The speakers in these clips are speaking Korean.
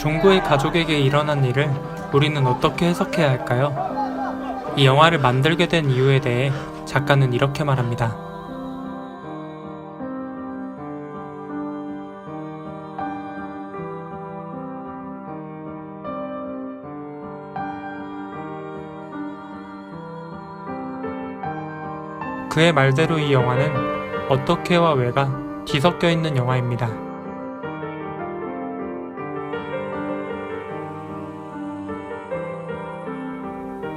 종구의 가족에게 일어난 일을 우리는 어떻게 해석해야 할까요? 이 영화를 만들게 된 이유에 대해 작가는 이렇게 말합니다. 그의 말대로 이 영화는 어떻게와 왜가 뒤섞여 있는 영화입니다.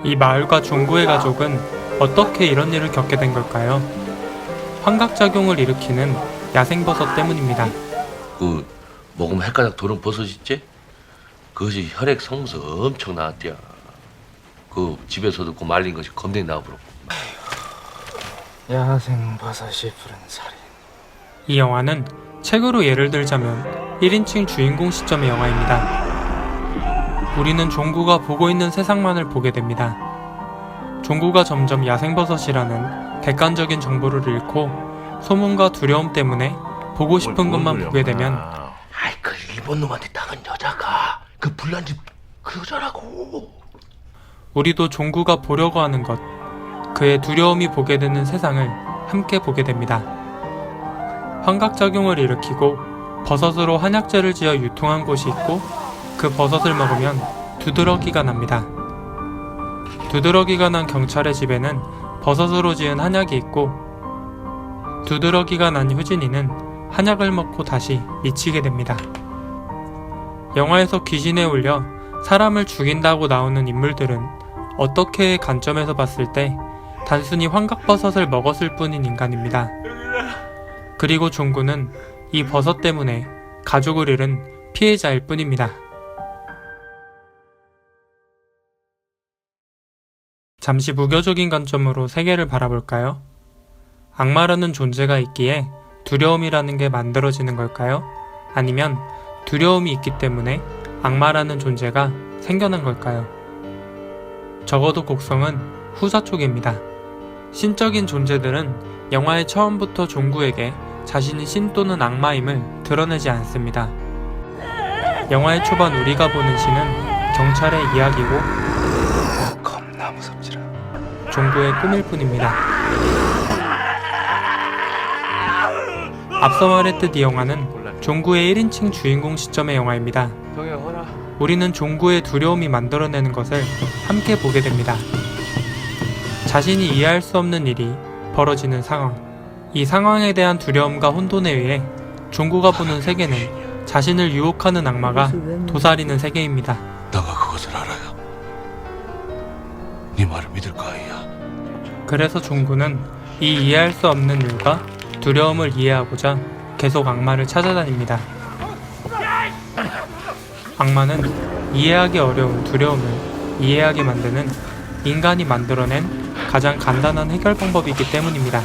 이 마을과 종구의 가족은 어떻게 이런 일을 겪게 된 걸까요? 환각작용을 일으키는 야생버섯 때문입니다. 먹으면 헷가닥 도는 버섯 있지? 그것이 혈액 성분서 엄청 나왔대야. 집에서 듣고 말린 것이 겁내 나와버려. 야생버섯이 부른 살인. 이 영화는 책으로 예를 들자면 1인칭 주인공 시점의 영화입니다. 우리는 종구가 보고 있는 세상만을 보게 됩니다. 종구가 점점 야생버섯이라는 객관적인 정보를 잃고 소문과 두려움 때문에 보고 싶은 것만 보게 되면 아이 그 일본 놈한테 당한 여자가 그 불난집 그 여자라고. 우리도 종구가 보려고 하는 것, 그의 두려움이 보게 되는 세상을 함께 보게 됩니다. 환각작용을 일으키고 버섯으로 한약재를 지어 유통한 곳이 있고 그 버섯을 먹으면 두드러기가 납니다. 두드러기가 난 경찰의 집에는 버섯으로 지은 한약이 있고 두드러기가 난 효진이는 한약을 먹고 다시 미치게 됩니다. 영화에서 귀신에 울려 사람을 죽인다고 나오는 인물들은 어떻게의 관점에서 봤을 때 단순히 환각버섯을 먹었을 뿐인 인간입니다. 그리고 종구는 이 버섯 때문에 가족을 잃은 피해자일 뿐입니다. 잠시 무교적인 관점으로 세계를 바라볼까요? 악마라는 존재가 있기에 두려움이라는 게 만들어지는 걸까요? 아니면 두려움이 있기 때문에 악마라는 존재가 생겨난 걸까요? 적어도 곡성은 후자 쪽입니다. 신적인 존재들은 영화의 처음부터 종구에게 자신이 신 또는 악마임을 드러내지 않습니다. 영화의 초반 우리가 보는 신은 경찰의 이야기고 겁나 무섭지라. 종구의 꿈일 뿐입니다. 앞서 말했듯 이 영화는 종구의 1인칭 주인공 시점의 영화입니다. 우리는 종구의 두려움이 만들어내는 것을 함께 보게 됩니다. 자신이 이해할 수 없는 일이 벌어지는 상황, 이 상황에 대한 두려움과 혼돈에 의해 종구가 보는 세계는 자신을 유혹하는 악마가 도사리는 세계입니다. 내가 그것을 알아요. 네 말을 믿을까 아이야. 그래서 종구는 이 이해할 수 없는 일과 두려움을 이해하고자 계속 악마를 찾아다닙니다. 악마는 이해하기 어려운 두려움을 이해하게 만드는 인간이 만들어낸 가장 간단한 해결 방법이기 때문입니다.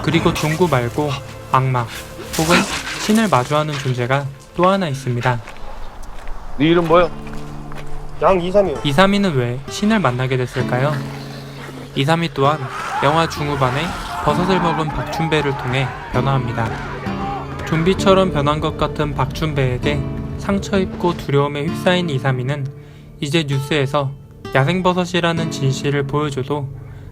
그리고 종구 말고 악마 혹은 신을 마주하는 존재가 또 하나 있습니다. 네 이름 뭐야? 양이삼이요. 이삼이는 왜 신을 만나게 됐을까요? 이삼이 또한 영화 중후반에 버섯을 먹은 박춘배를 통해 변화합니다. 좀비처럼 변한 것 같은 박춘배에게 상처입고 두려움에 휩싸인 이삼이는 이제 뉴스에서 야생버섯이라는 진실을 보여줘도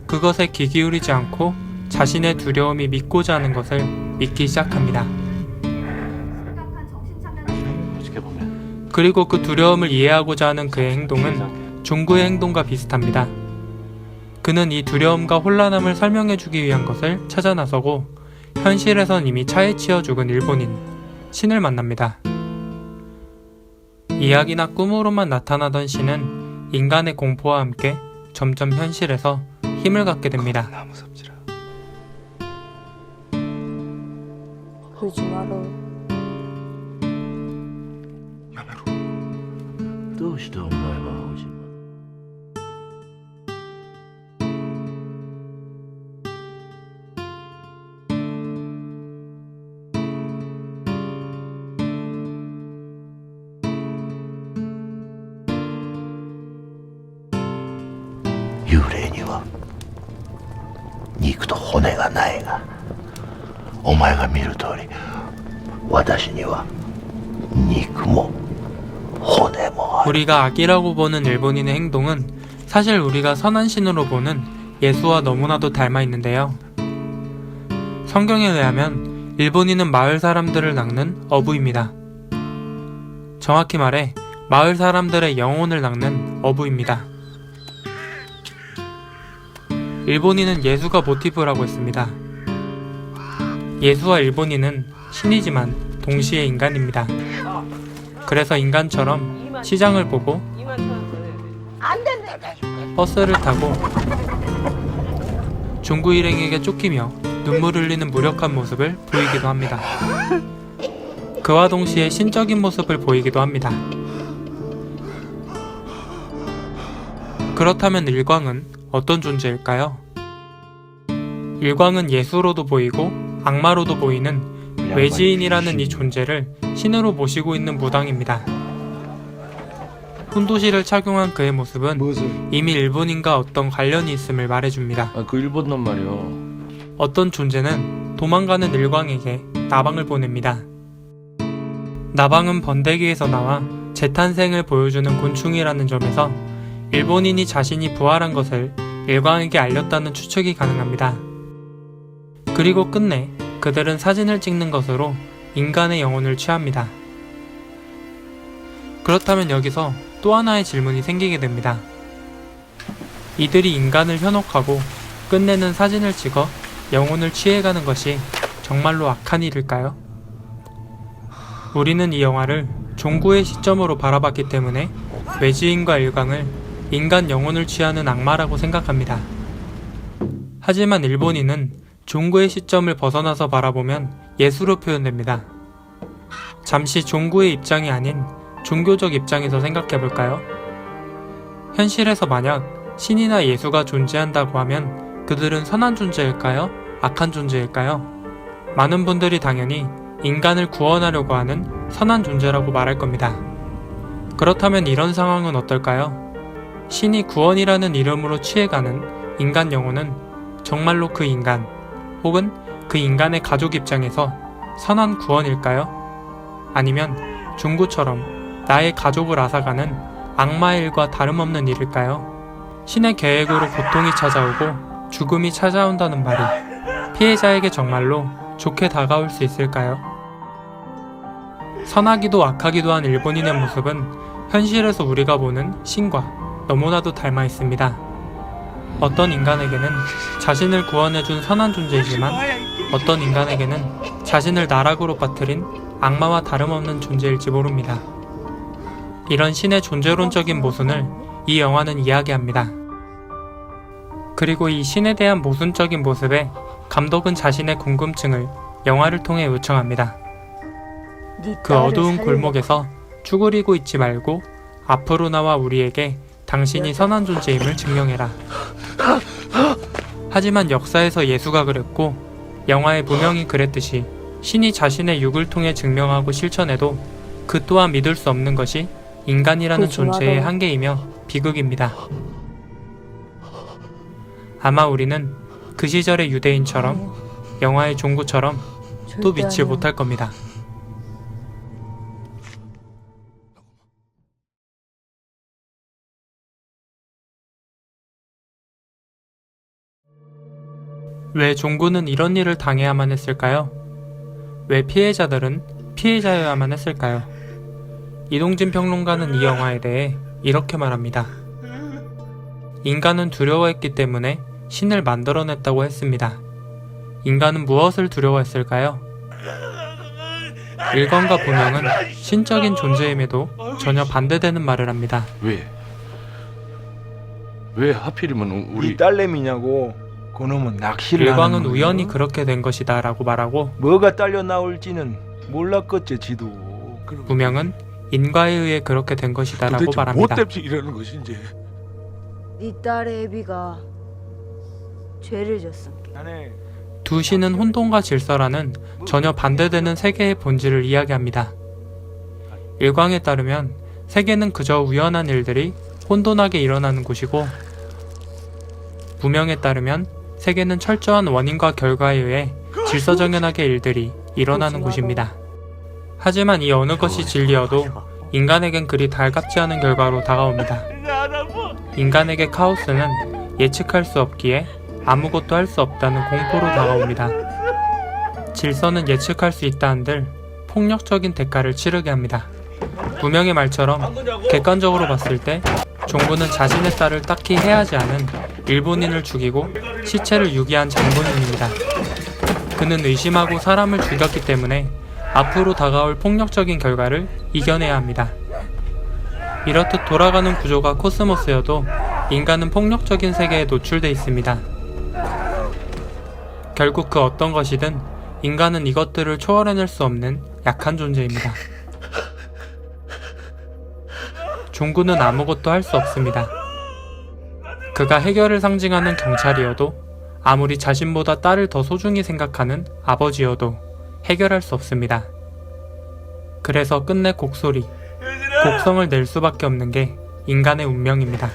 그것에 귀 기울이지 않고 자신의 두려움이 믿고자 하는 것을 믿기 시작합니다. 그리고 그 두려움을 이해하고자 하는 그의 행동은 종구의 행동과 비슷합니다. 그는 이 두려움과 혼란함을 설명해주기 위한 것을 찾아 나서고 현실에선 이미 차에 치여 죽은 일본인 신을 만납니다. 이야기나 꿈으로만 나타나던 신은 인간의 공포와 함께 점점 현실에서 힘을 갖게 됩니다. 겁나 무섭지라. 울지 마라. どうしてお前は欲しいの？幽霊には肉と骨がないが、お前が見る通り私には肉も 우리가 악이라고 보는 일본인의 행동은 사실 우리가 선한 신으로 보는 예수와 너무나도 닮아 있는데요. 성경에 의하면 일본인은 마을 사람들을 낚는 어부입니다. 정확히 말해 마을 사람들의 영혼을 낚는 어부입니다. 일본인은 예수가 모티브라고 했습니다. 예수와 일본인은 신이지만 동시에 인간입니다. 그래서 인간처럼 시장을 보고 버스를 타고 중구 일행에게 쫓기며 눈물 흘리는 무력한 모습을 보이기도 합니다. 그와 동시에 신적인 모습을 보이기도 합니다. 그렇다면 일광은 어떤 존재일까요? 일광은 예수로도 보이고 악마로도 보이는 외지인이라는 이 존재를 신으로 모시고 있는 무당입니다. 훈도시를 착용한 그의 모습은 이미 일본인과 어떤 관련이 있음을 말해줍니다. 그 일본 놈 말이요. 어떤 존재는 도망가는 일광에게 나방을 보냅니다. 나방은 번데기에서 나와 재탄생을 보여주는 곤충이라는 점에서 일본인이 자신이 부활한 것을 일광에게 알렸다는 추측이 가능합니다. 그리고 끝내 그들은 사진을 찍는 것으로 인간의 영혼을 취합니다. 그렇다면 여기서 또 하나의 질문이 생기게 됩니다. 이들이 인간을 현혹하고 끝내는 사진을 찍어 영혼을 취해가는 것이 정말로 악한 일일까요? 우리는 이 영화를 종구의 시점으로 바라봤기 때문에 외지인과 일광을 인간 영혼을 취하는 악마라고 생각합니다. 하지만 일본인은 종구의 시점을 벗어나서 바라보면 예수로 표현됩니다. 잠시 종구의 입장이 아닌 종교적 입장에서 생각해볼까요? 현실에서 만약 신이나 예수가 존재한다고 하면 그들은 선한 존재일까요? 악한 존재일까요? 많은 분들이 당연히 인간을 구원하려고 하는 선한 존재라고 말할 겁니다. 그렇다면 이런 상황은 어떨까요? 신이 구원이라는 이름으로 취해가는 인간 영혼은 정말로 그 인간 혹은 그 인간의 가족 입장에서 선한 구원일까요? 아니면 종구처럼 나의 가족을 앗아가는 악마의 일과 다름없는 일일까요? 신의 계획으로 고통이 찾아오고 죽음이 찾아온다는 말이 피해자에게 정말로 좋게 다가올 수 있을까요? 선하기도 악하기도 한 일본인의 모습은 현실에서 우리가 보는 신과 너무나도 닮아 있습니다. 어떤 인간에게는 자신을 구원해준 선한 존재이지만 어떤 인간에게는 자신을 나락으로 빠뜨린 악마와 다름없는 존재일지 모릅니다. 이런 신의 존재론적인 모순을 이 영화는 이야기합니다. 그리고 이 신에 대한 모순적인 모습에 감독은 자신의 궁금증을 영화를 통해 요청합니다. 그 어두운 골목에서 쭈그리고 있지 말고 앞으로 나와 우리에게 당신이 선한 존재임을 증명해라. 하지만 역사에서 예수가 그랬고 영화에 분명히 그랬듯이 신이 자신의 육을 통해 증명하고 실천해도 그 또한 믿을 수 없는 것이 인간이라는 존재의 한계이며 비극입니다. 아마 우리는 그 시절의 유대인처럼 영화의 종구처럼 또 믿지 못할 겁니다. 왜 종구는 이런 일을 당해야만 했을까요? 왜 피해자들은 피해자여야만 했을까요? 이동진 평론가는 이 영화에 대해 이렇게 말합니다. 인간은 두려워했기 때문에 신을 만들어냈다고 했습니다. 인간은 무엇을 두려워했을까요? 일광과 본영은 신적인 존재임에도 전혀 반대되는 말을 합니다. 왜 하필이면 우리 이 딸내미냐고. 그놈은 낚시를 일광은 하는 거예요. 우연히 그렇게 된 것이다 라고 말하고 뭐가 딸려 나올지는 몰랐겠지 지도. 무명은 인과에 의해 그렇게 된 것이다 라고 말합니다. 때문에 이러는 것인지. 네 딸의 애비가 죄를 졌습니다. 자네 두 신은 혼돈과 질서라는 전혀 반대되는 세계의 본질을 이야기합니다. 일광에 따르면 세계는 그저 우연한 일들이 혼돈하게 일어나는 곳이고, 무명에 따르면 세계는 철저한 원인과 결과에 의해 질서정연하게 일들이 일어나는 곳입니다. 하지만 이 어느 것이 진리여도 인간에겐 그리 달갑지 않은 결과로 다가옵니다. 인간에게 카오스는 예측할 수 없기에 아무것도 할 수 없다는 공포로 다가옵니다. 질서는 예측할 수 있다 한들 폭력적인 대가를 치르게 합니다. 무명의 말처럼 객관적으로 봤을 때 종부는 자신의 딸을 딱히 해하지 않은 일본인을 죽이고 시체를 유기한 장본인입니다. 그는 의심하고 사람을 죽였기 때문에 앞으로 다가올 폭력적인 결과를 이겨내야 합니다. 이렇듯 돌아가는 구조가 코스모스여도 인간은 폭력적인 세계에 노출돼 있습니다. 결국 그 어떤 것이든 인간은 이것들을 초월해낼 수 없는 약한 존재입니다. 종구는 아무것도 할 수 없습니다. 그가 해결을 상징하는 경찰이어도 아무리 자신보다 딸을 더 소중히 생각하는 아버지여도 해결할 수 없습니다. 그래서 끝내 곡소리, 곡성을 낼 수밖에 없는 게 인간의 운명입니다.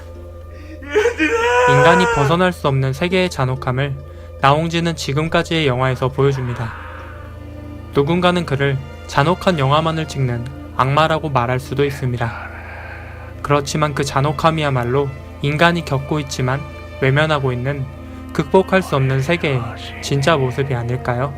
인간이 벗어날 수 없는 세계의 잔혹함을 나홍진은 지금까지의 영화에서 보여줍니다. 누군가는 그를 잔혹한 영화만을 찍는 악마라고 말할 수도 있습니다. 그렇지만 그 잔혹함이야말로 인간이 겪고 있지만 외면하고 있는 극복할 수 없는 세계의 진짜 모습이 아닐까요?